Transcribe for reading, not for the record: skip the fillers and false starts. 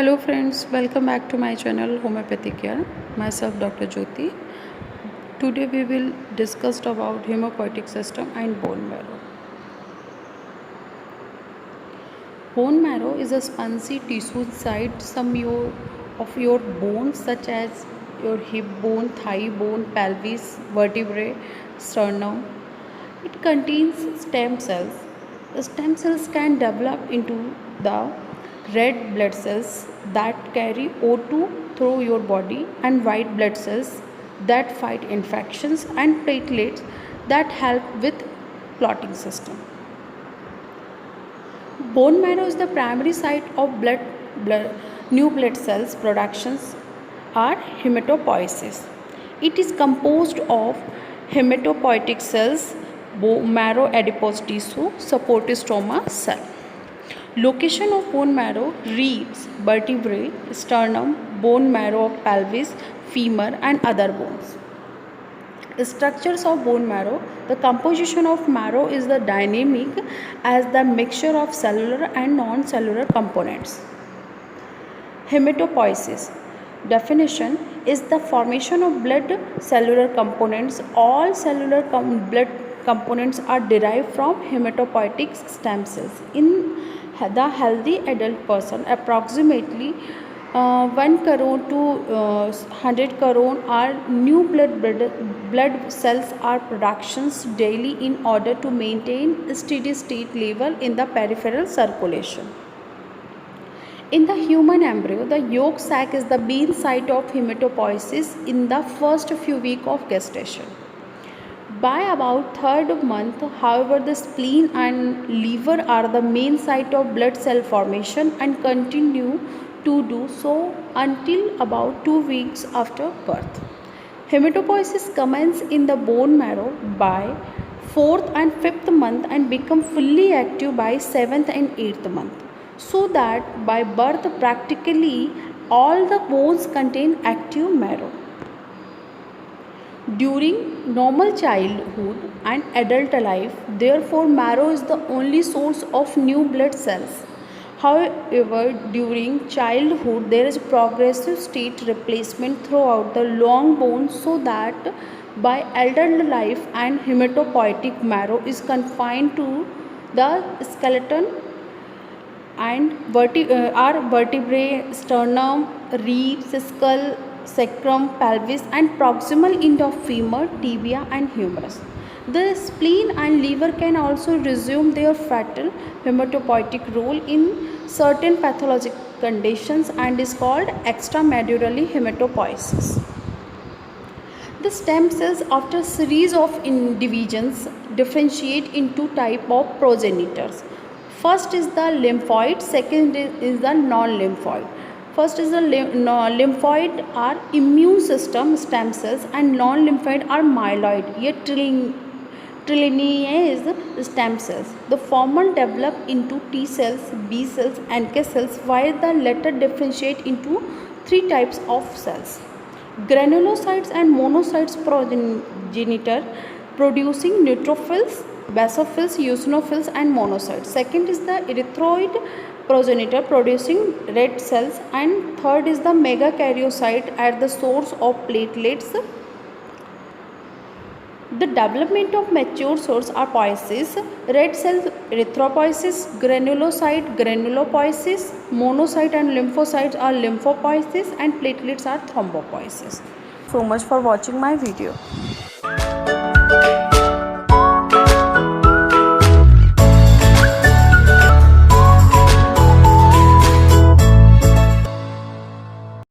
Hello friends, welcome back to my channel Homeopathy Care. Myself Dr. Jyoti. Today we will discuss about hemopoietic system and bone marrow. Bone marrow is a spongy tissue inside of your bones such as your hip bone, thigh bone, pelvis, vertebrae, sternum. It contains stem cells. The stem cells can develop into the red blood cells that carry O2 through your body and white blood cells that fight infections and platelets that help with clotting system. Bone marrow is the primary site of new blood cells productions are hematopoiesis. It is composed of hematopoietic cells, bone marrow adipose tissue, supportive stroma cell. Location of bone marrow: ribs, vertebrae, sternum, bone marrow of pelvis, femur and other bones. Structures of bone marrow: the composition of marrow is the dynamic as the mixture of cellular and non-cellular components. Hematopoiesis definition is the formation of blood cellular components. All cellular blood components are derived from hematopoietic stem cells. In the healthy adult person, approximately 1 crore to 100 crore are new blood cells are productions daily in order to maintain steady state level in the peripheral circulation. In the human embryo, the yolk sac is the main site of hematopoiesis in the first few weeks of gestation. By about third month, however, the spleen and liver are the main site of blood cell formation and continue to do so until about 2 weeks after birth. Hematopoiesis commences in the bone marrow by 4th and 5th month and become fully active by 7th and 8th month, so that by birth practically all the bones contain active marrow. During normal childhood and adult life, therefore, marrow is the only source of new blood cells. However, during childhood, there is progressive state replacement throughout the long bones, so that by adult life and hematopoietic marrow is confined to the skeleton and are vertebrae, sternum, ribs, skull, sacrum, pelvis and proximal end of femur, tibia and humerus. The spleen and liver can also resume their fatal hematopoietic role in certain pathologic conditions and is called extramedullary hematopoiesis. The stem cells, after a series of divisions, differentiate into type of progenitors. First is the lymphoid, second is the non-lymphoid. First is the lymphoid are immune system stem cells and non-lymphoid are myeloid, yet trilineage stem cells. The former develop into T cells, B cells, NK cells, while the latter differentiate into 3 types of cells: granulocytes and monocytes progenitor producing neutrophils, basophils, eosinophils and monocytes. Second is the erythroid progenitor producing red cells, and third is the megakaryocyte at the source of platelets. The development of mature source are poiesis: red cell erythropoiesis, granulocyte granulopoiesis, monocyte and lymphocytes are lymphopoiesis and platelets are thrombopoiesis. So much for watching my video.